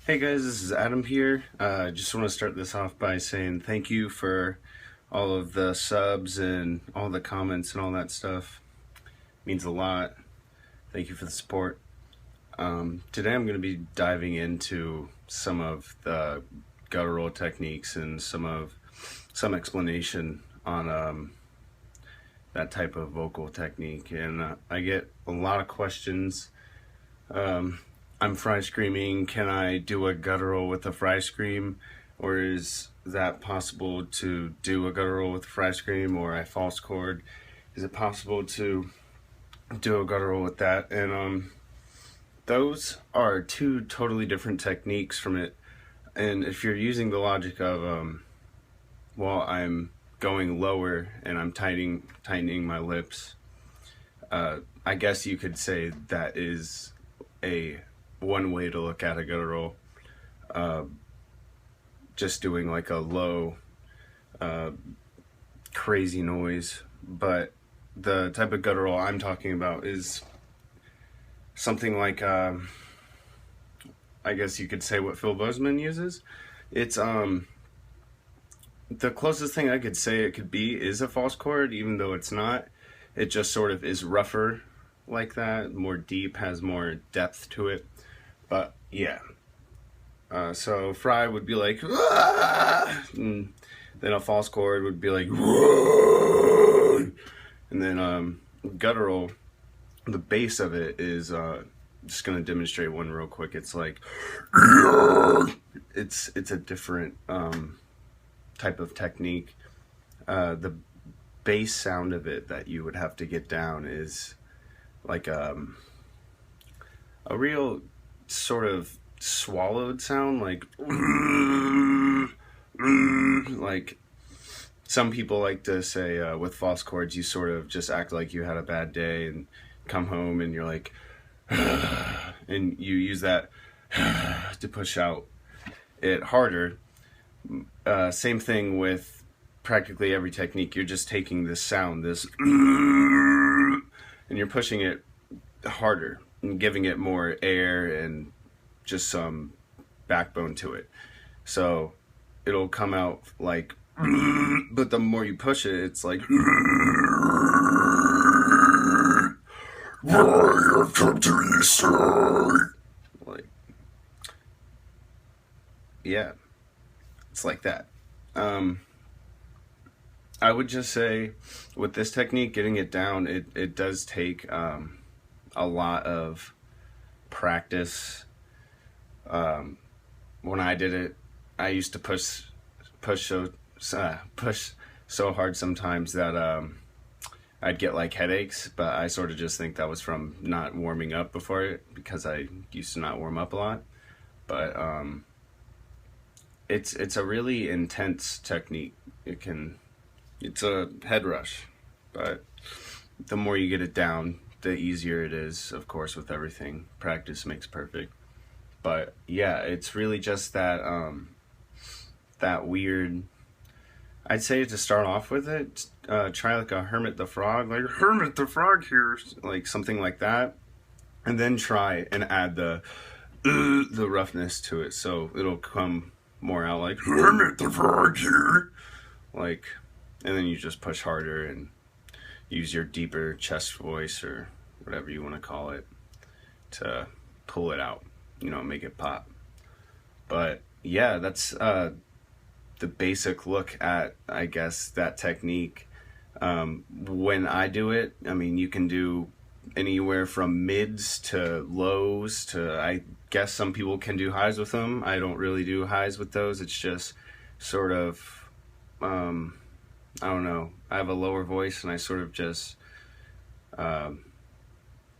Hey guys, this is Adam here. I just want to start this off by saying thank you for all of the subs and all the comments and all that stuff. It means a lot. Thank you for the support. Today I'm going to be diving into some of the guttural techniques and some explanation on that type of vocal technique. And I get a lot of questions. I'm fry screaming, can I do a guttural with a fry scream? Or is that possible to do a guttural with a fry scream? Or I false chord? Is it possible to do a guttural with that? And those are two totally different techniques from it. And if you're using the logic of, well, I'm going lower and I'm tightening my lips, I guess you could say that is one way to look at a guttural. Just doing like a low, crazy noise. But the type of guttural I'm talking about is something like, I guess you could say what Phil Bozeman uses. It's the closest thing I could say it could be is a false chord, even though it's not. It just sort of is rougher like that, more deep, has more depth to it. But yeah, so fry would be like, "Ah!" And then a false chord would be like, "Whoa!" And then guttural, the bass of it is just gonna demonstrate one real quick. It's like, it's a different type of technique. The bass sound of it that you would have to get down is like a real sort of swallowed sound, like some people like to say with false chords, you sort of just act like you had a bad day and come home and you're like and you use that to push out it harder. Same thing with practically every technique. You're just taking this sound, this and you're pushing it harder and giving it more air and just some backbone to it. So it'll come out like, but the more you push it, it's like, I have come to your side. Like, yeah, it's like that. I would just say with this technique, getting it down, it does take a lot of practice. When I did it, I used to push so hard sometimes that I'd get like headaches, but I sort of just think that was from not warming up before it, because I used to not warm up a lot. But it's a really intense technique. It's a head rush, but the more you get it down, the easier it is, of course, with everything. Practice makes perfect. But yeah, it's really just that that weird, I'd say to start off with it, try like a Hermit the Frog, like Hermit the Frog here, like something like that. And then try and add the roughness to it, so it'll come more out like Hermit the Frog here. Like, and then you just push harder and use your deeper chest voice or whatever you want to call it to pull it out, make it pop. But yeah, that's the basic look at, I guess, that technique. When I do it, I mean, you can do anywhere from mids to lows to, I guess some people can do highs with them. I don't really do highs with those. It's just sort of, I don't know, I have a lower voice and I sort of just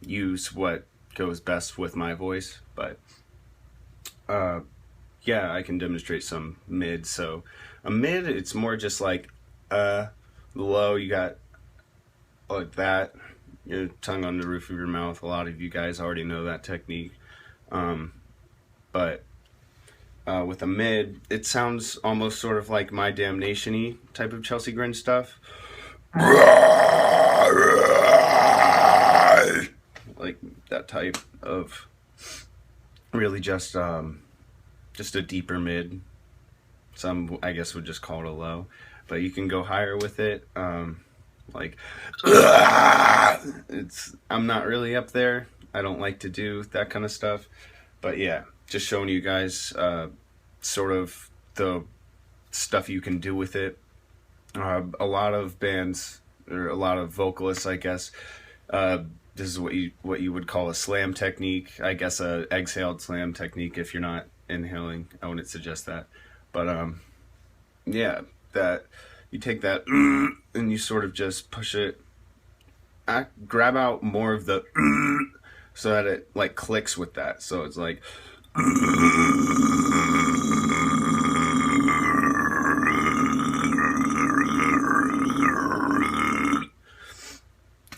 use what goes best with my voice. But yeah, I can demonstrate some mid. So a mid, it's more just like the low, you got like that, your tongue on the roof of your mouth. A lot of you guys already know that technique. But with a mid, it sounds almost sort of like My Damnation-y type of Chelsea Grin stuff. Like that type of really just just a deeper mid. Some, I guess, would just call it a low, but you can go higher with it. Like, I'm not really up there. I don't like to do that kind of stuff, but yeah, just showing you guys sort of the stuff you can do with it. A lot of bands, or a lot of vocalists, I guess, this is what you would call a slam technique. I guess a exhaled slam technique if you're not inhaling. I wouldn't suggest that. But yeah, that you take that and you sort of just push it, grab out more of the so that it like clicks with that. So it's like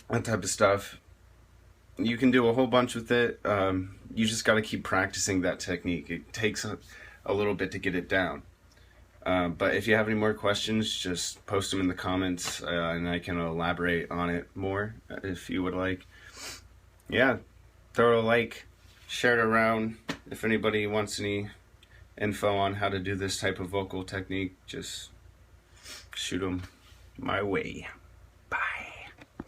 that type of stuff. You can do a whole bunch with it. You just got to keep practicing that technique. It takes a little bit to get it down. But if you have any more questions, just post them in the comments, and I can elaborate on it more if you would like. Yeah, throw a like, share it around. If anybody wants any info on how to do this type of vocal technique, just shoot them my way.